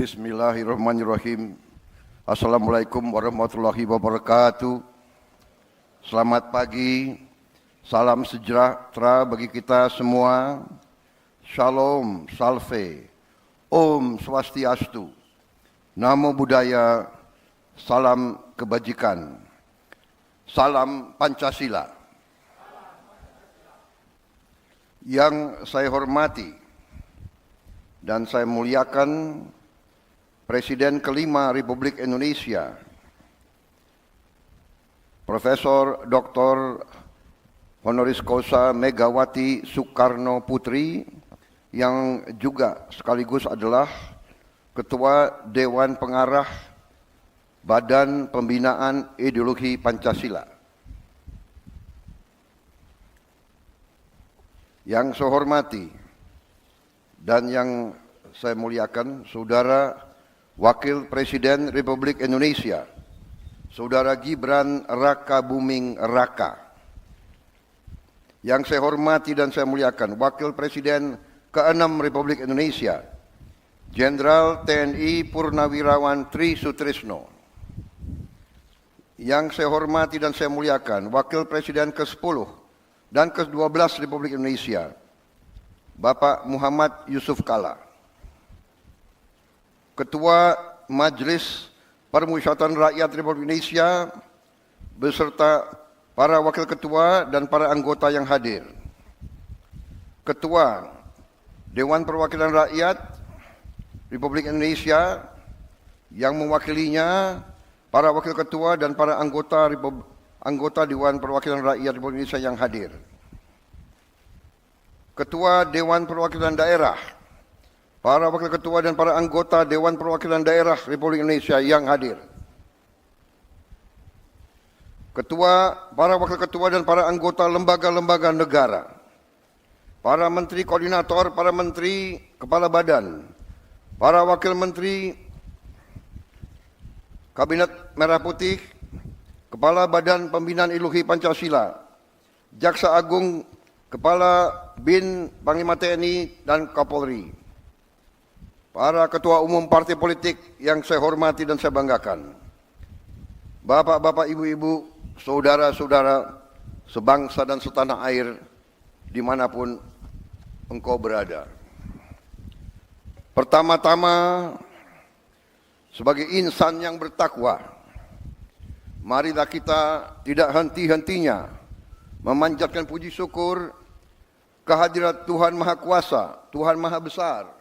Bismillahirrahmanirrahim. Assalamualaikum warahmatullahi wabarakatuh. Selamat pagi, salam sejahtera bagi kita semua. Shalom, salve, Om Swastiastu, Namo Buddhaya, salam kebajikan, salam Pancasila. Yang saya hormati dan saya muliakan Presiden kelima Republik Indonesia, Profesor Dr. Honoris Causa Megawati Soekarno Putri, yang juga sekaligus adalah Ketua Dewan Pengarah Badan Pembinaan Ideologi Pancasila. Yang saya hormati dan yang saya muliakan Saudara Wakil Presiden Republik Indonesia, Saudara Gibran Rakabuming Raka. Yang saya hormati dan saya muliakan Wakil Presiden ke-6 Republik Indonesia, Jenderal TNI Purnawirawan Tri Sutrisno. Yang saya hormati dan saya muliakan Wakil Presiden ke-10 dan ke-12 Republik Indonesia, Bapak Muhammad Yusuf Kalla. Ketua Majelis Permusyawaratan Rakyat Republik Indonesia beserta para wakil ketua dan para anggota yang hadir. Ketua Dewan Perwakilan Rakyat Republik Indonesia yang mewakilinya para wakil ketua dan para anggota Dewan Perwakilan Rakyat Republik Indonesia yang hadir. Ketua Dewan Perwakilan Daerah, para wakil ketua dan para anggota Dewan Perwakilan Daerah Republik Indonesia yang hadir. Para wakil ketua dan para anggota lembaga-lembaga negara. Para menteri koordinator, para menteri kepala badan, para wakil menteri Kabinet Merah Putih, Kepala Badan Pembinaan Ideologi Pancasila, Jaksa Agung, Kepala BIN Panglima TNI dan Kapolri. Para ketua umum partai politik yang saya hormati dan saya banggakan, bapak-bapak, ibu-ibu, saudara-saudara sebangsa dan setanah air dimanapun engkau berada. Pertama-tama, sebagai insan yang bertakwa, marilah kita tidak henti-hentinya memanjatkan puji syukur kehadirat Tuhan Maha Kuasa, Tuhan Maha Besar,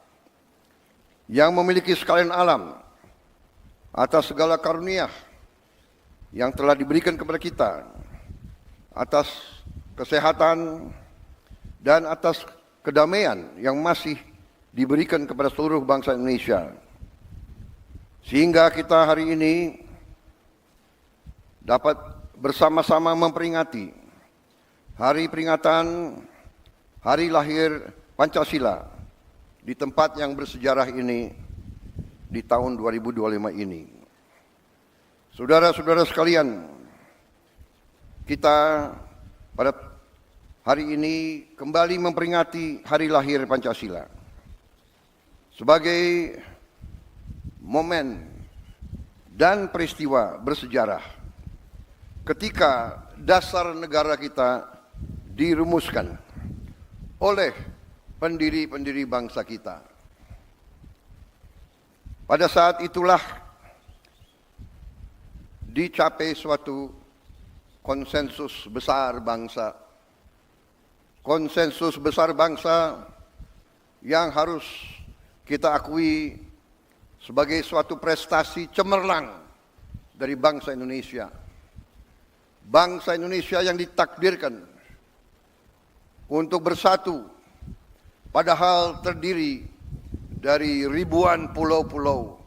yang memiliki sekalian alam, atas segala karunia yang telah diberikan kepada kita, atas kesehatan dan atas kedamaian yang masih diberikan kepada seluruh bangsa Indonesia. Sehingga kita hari ini dapat bersama-sama memperingati hari peringatan Hari Lahir Pancasila di tempat yang bersejarah ini di tahun 2025 ini. Saudara-saudara sekalian, kita pada hari ini kembali memperingati Hari Lahir Pancasila sebagai momen dan peristiwa bersejarah ketika dasar negara kita dirumuskan oleh pendiri-pendiri bangsa kita. Pada saat itulah dicapai suatu konsensus besar bangsa. Konsensus besar bangsa yang harus kita akui sebagai suatu prestasi cemerlang dari bangsa Indonesia. Bangsa Indonesia yang ditakdirkan untuk bersatu, padahal terdiri dari ribuan pulau-pulau,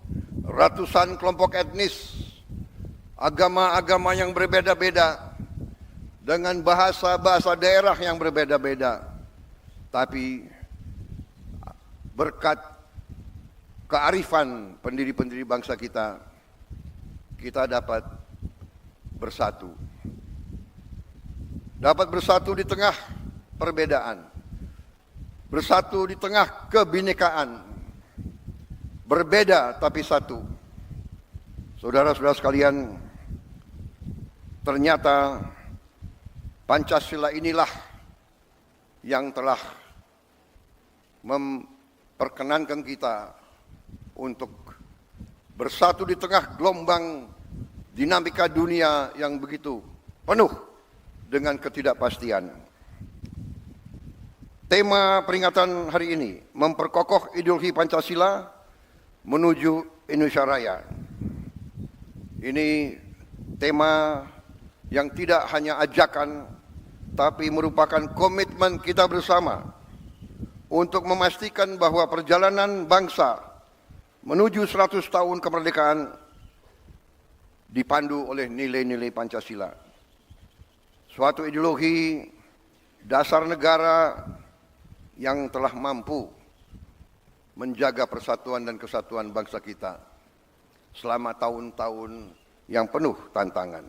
ratusan kelompok etnis, agama-agama yang berbeda-beda, dengan bahasa-bahasa daerah yang berbeda-beda. Tapi berkat kearifan pendiri-pendiri bangsa kita, kita dapat bersatu. Dapat bersatu di tengah perbedaan, bersatu di tengah kebinekaan, berbeda tapi satu. Saudara-saudara sekalian, ternyata Pancasila inilah yang telah memperkenankan kita untuk bersatu di tengah gelombang dinamika dunia yang begitu penuh dengan ketidakpastian. Tema peringatan hari ini, memperkokoh ideologi Pancasila menuju Indonesia Raya. Ini tema yang tidak hanya ajakan, tapi merupakan komitmen kita bersama untuk memastikan bahwa perjalanan bangsa menuju 100 tahun kemerdekaan dipandu oleh nilai-nilai Pancasila. Suatu ideologi dasar negara yang telah mampu menjaga persatuan dan kesatuan bangsa kita selama tahun-tahun yang penuh tantangan.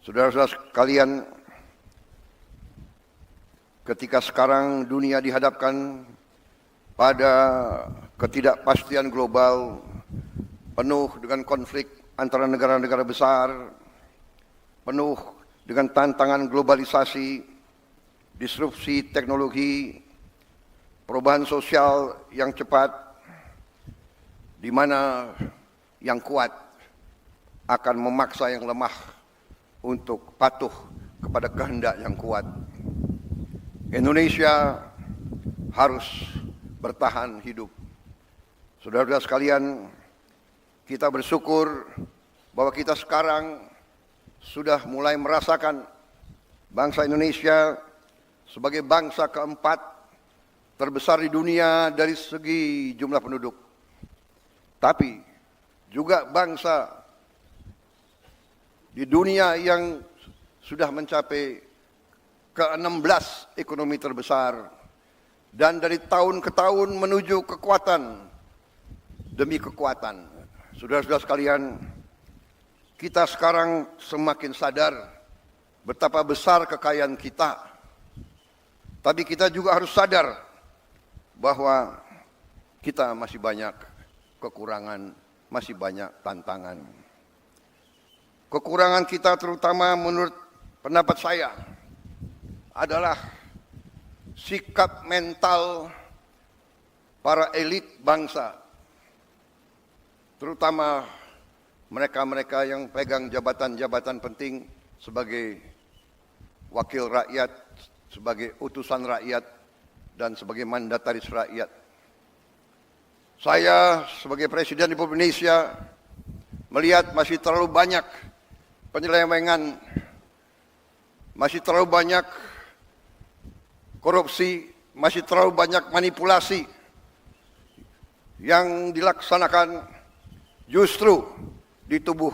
Saudara-saudara sekalian, ketika sekarang dunia dihadapkan pada ketidakpastian global penuh dengan konflik antara negara-negara besar, penuh dengan tantangan globalisasi, disrupsi teknologi, perubahan sosial yang cepat, di mana yang kuat akan memaksa yang lemah untuk patuh kepada kehendak yang kuat. Indonesia harus bertahan hidup. Saudara-saudara sekalian, kita bersyukur bahwa kita sekarang sudah mulai merasakan bangsa Indonesia sebagai bangsa keempat terbesar di dunia dari segi jumlah penduduk. Tapi juga bangsa di dunia yang sudah mencapai ke-16 ekonomi terbesar, dan dari tahun ke tahun menuju kekuatan demi kekuatan. Saudara-saudara sekalian, kita sekarang semakin sadar betapa besar kekayaan kita. Tapi kita juga harus sadar bahwa kita masih banyak kekurangan, masih banyak tantangan. Kekurangan kita terutama menurut pendapat saya adalah sikap mental para elit bangsa, terutama mereka-mereka yang pegang jabatan-jabatan penting sebagai wakil rakyat, sebagai utusan rakyat, dan sebagai mandataris rakyat. Saya sebagai Presiden Republik Indonesia melihat masih terlalu banyak penyelewengan, masih terlalu banyak korupsi, masih terlalu banyak manipulasi yang dilaksanakan justru di tubuh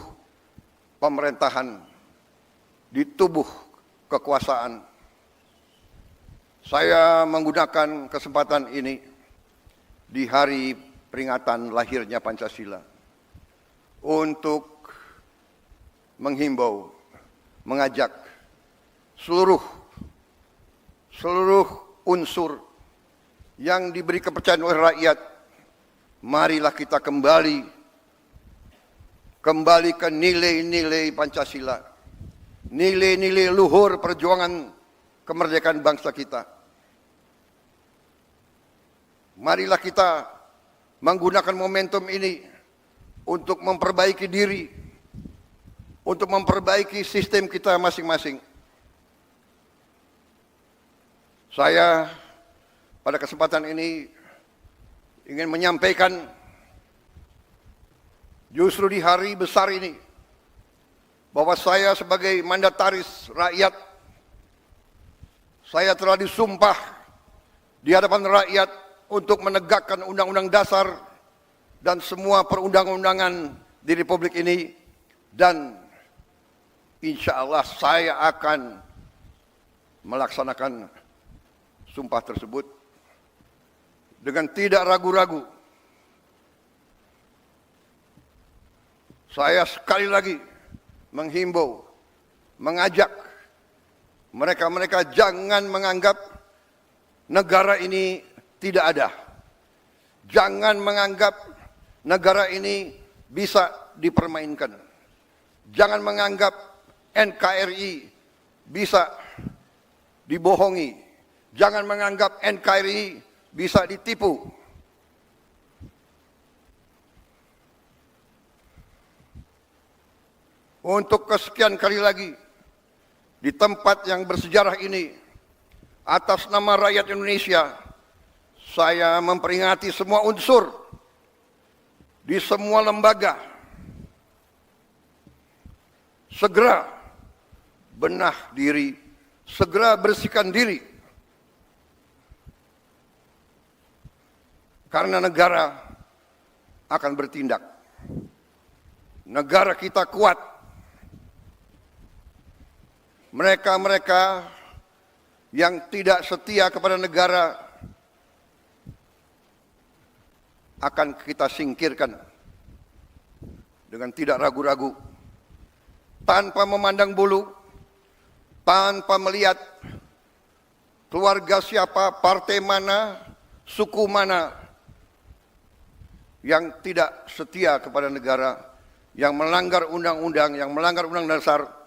pemerintahan, di tubuh kekuasaan. Saya menggunakan kesempatan ini di hari peringatan lahirnya Pancasila untuk menghimbau, mengajak seluruh unsur yang diberi kepercayaan oleh rakyat, marilah kita kembali ke nilai-nilai Pancasila, nilai-nilai luhur perjuangan kemerdekaan bangsa kita. Marilah kita menggunakan momentum ini untuk memperbaiki diri, untuk memperbaiki sistem kita masing-masing. Saya pada kesempatan ini ingin menyampaikan, justru di hari besar ini, bahwa saya sebagai mandataris rakyat, saya telah disumpah di hadapan rakyat untuk menegakkan Undang-Undang Dasar dan semua perundang-undangan di Republik ini, dan insya Allah saya akan melaksanakan sumpah tersebut dengan tidak ragu-ragu. Saya sekali lagi menghimbau, mengajak mereka-mereka jangan menganggap negara ini tidak ada. Jangan menganggap negara ini bisa dipermainkan. Jangan menganggap NKRI bisa dibohongi. Jangan menganggap NKRI bisa ditipu. Untuk kesekian kali lagi, di tempat yang bersejarah ini, atas nama rakyat Indonesia, saya memperingati semua unsur di semua lembaga. Segera benah diri, segera bersihkan diri. Karena negara akan bertindak. Negara kita kuat. Mereka-mereka yang tidak setia kepada negara akan kita singkirkan dengan tidak ragu-ragu, tanpa memandang bulu, tanpa melihat keluarga siapa, partai mana, suku mana yang tidak setia kepada negara, yang melanggar undang-undang, yang melanggar undang dasar,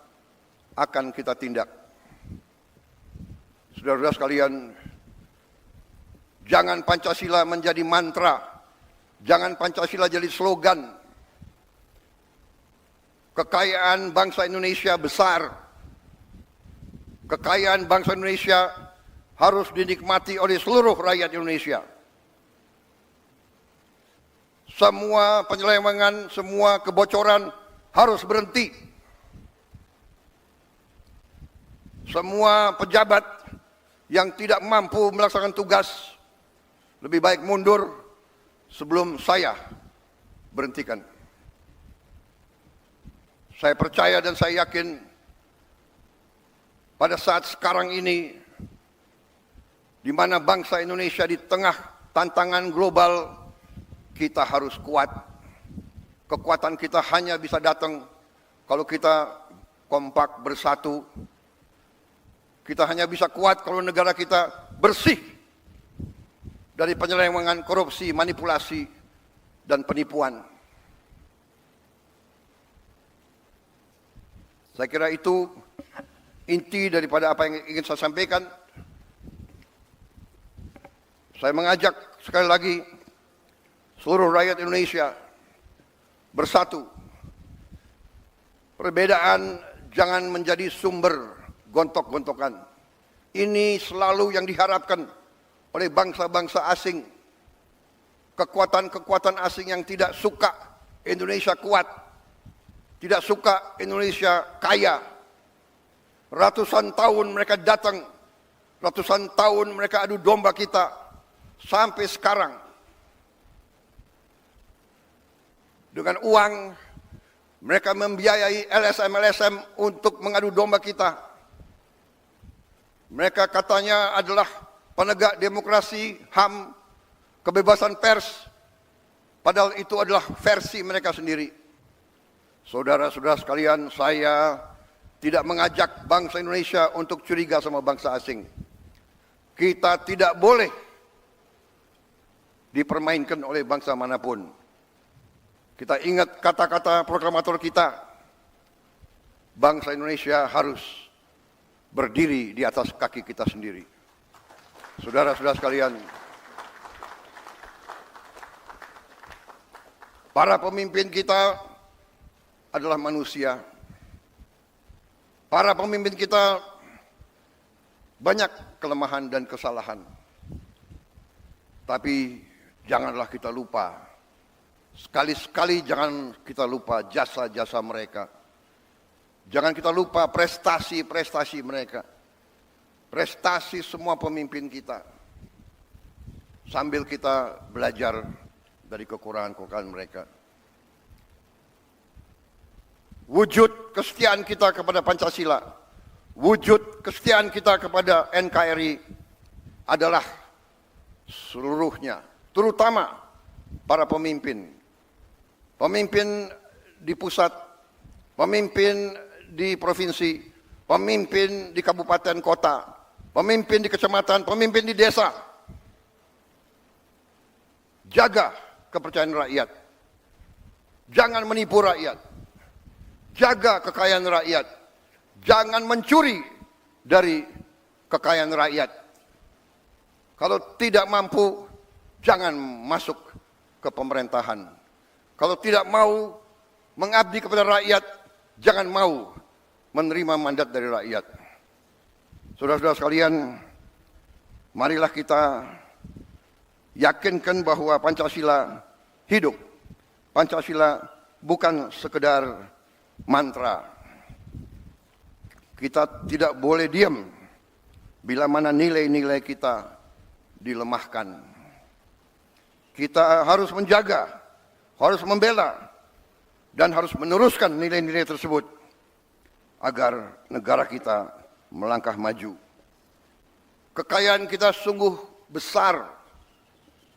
akan kita tindak. Saudara-saudara sekalian, jangan Pancasila menjadi mantra, jangan Pancasila jadi slogan. Kekayaan bangsa Indonesia besar. Kekayaan bangsa Indonesia harus dinikmati oleh seluruh rakyat Indonesia. Semua penyelewengan, semua kebocoran harus berhenti. Semua pejabat yang tidak mampu melaksanakan tugas lebih baik mundur sebelum saya berhentikan. Saya percaya dan saya yakin pada saat sekarang ini, di mana bangsa Indonesia di tengah tantangan global, kita harus kuat. Kekuatan kita hanya bisa datang kalau kita kompak bersatu. Kita hanya bisa kuat kalau negara kita bersih dari penyelewengan, korupsi, manipulasi, dan penipuan. Saya kira itu inti daripada apa yang ingin saya sampaikan. Saya mengajak sekali lagi seluruh rakyat Indonesia bersatu. Perbedaan jangan menjadi sumber gontok-gontokan. Ini selalu yang diharapkan oleh bangsa-bangsa asing. Kekuatan-kekuatan asing yang tidak suka Indonesia kuat, tidak suka Indonesia kaya. Ratusan tahun mereka datang, ratusan tahun mereka adu domba kita, sampai sekarang. Dengan uang, mereka membiayai LSM-LSM untuk mengadu domba kita. Mereka katanya adalah penegak demokrasi, HAM, kebebasan pers. Padahal itu adalah versi mereka sendiri. Saudara-saudara sekalian, saya tidak mengajak bangsa Indonesia untuk curiga sama bangsa asing. Kita tidak boleh dipermainkan oleh bangsa manapun. Kita ingat kata-kata proklamator kita, bangsa Indonesia harus berdiri di atas kaki kita sendiri. Saudara-saudara sekalian, para pemimpin kita adalah manusia. Para pemimpin kita banyak kelemahan dan kesalahan. Tapi janganlah kita lupa, sekali-sekali jangan kita lupa jasa-jasa mereka. Jangan kita lupa prestasi-prestasi mereka. Prestasi semua pemimpin kita. Sambil kita belajar dari kekurangan-kekurangan mereka. Wujud kesetiaan kita kepada Pancasila, wujud kesetiaan kita kepada NKRI adalah seluruhnya, terutama para pemimpin. Pemimpin di pusat, pemimpin di provinsi, pemimpin di kabupaten kota, pemimpin di kecamatan, pemimpin di desa. jaga kepercayaan rakyat. Jangan menipu rakyat. Jaga kekayaan rakyat. Jangan mencuri dari kekayaan rakyat. Kalau tidak mampu, jangan masuk ke pemerintahan. Kalau tidak mau mengabdi kepada rakyat, jangan mau menerima mandat dari rakyat. Saudara-saudara sekalian, marilah kita yakinkan bahwa Pancasila hidup. Pancasila bukan sekedar mantra. Kita tidak boleh diam bila mana nilai-nilai kita dilemahkan. Kita harus menjaga, harus membela, dan harus meneruskan nilai-nilai tersebut agar negara kita melangkah maju. Kekayaan kita sungguh besar.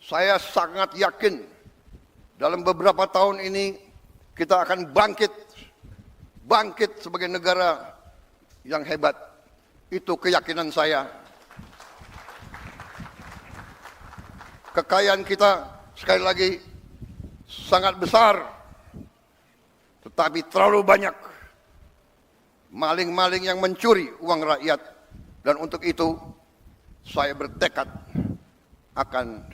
Saya sangat yakin dalam beberapa tahun ini kita akan bangkit sebagai negara yang hebat. Itu keyakinan saya. Kekayaan kita sekali lagi sangat besar, tetapi terlalu banyak maling-maling yang mencuri uang rakyat. Dan untuk itu saya bertekad akan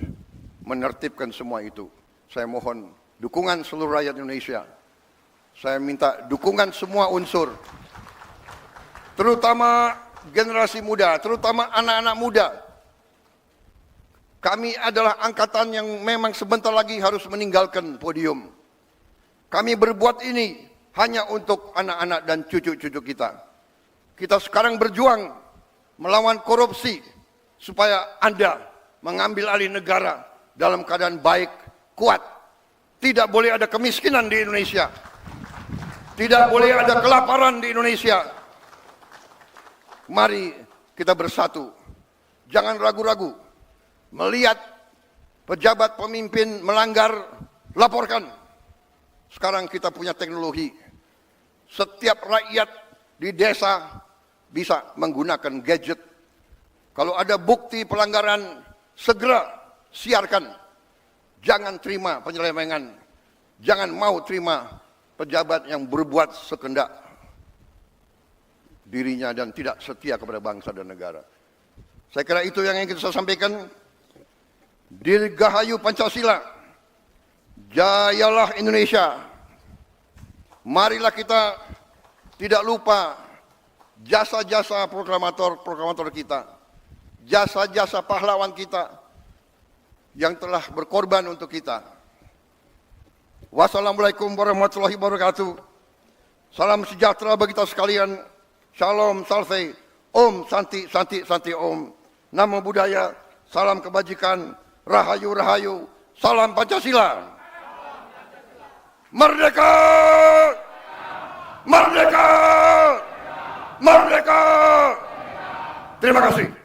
menertibkan semua itu. Saya mohon dukungan seluruh rakyat Indonesia. Saya minta dukungan semua unsur, terutama generasi muda, terutama anak-anak muda. Kami adalah angkatan yang memang sebentar lagi harus meninggalkan podium. Kami berbuat ini hanya untuk anak-anak dan cucu-cucu kita. Kita sekarang berjuang melawan korupsi supaya Anda mengambil alih negara dalam keadaan baik, kuat. Tidak boleh ada kemiskinan di Indonesia. Tidak boleh ada kelaparan di Indonesia. Mari kita bersatu. Jangan ragu-ragu. Melihat pejabat pemimpin melanggar, laporkan. Sekarang kita punya teknologi. Setiap rakyat di desa bisa menggunakan gadget. Kalau ada bukti pelanggaran, segera siarkan. Jangan terima penyelewengan. Jangan mau terima pejabat yang berbuat sekendak dirinya dan tidak setia kepada bangsa dan negara. Saya kira itu yang ingin saya sampaikan. Dirgahayu Pancasila, jayalah Indonesia. Marilah kita tidak lupa jasa-jasa proklamator kita, jasa-jasa pahlawan kita yang telah berkorban untuk kita. Wassalamualaikum warahmatullahi wabarakatuh. Salam sejahtera bagi kita sekalian. Shalom, salve, om, santi, santi, santi, om. Namo Buddhaya, salam kebajikan. Rahayu, rahayu, salam Pancasila. Merdeka! Merdeka! Merdeka! Terima kasih.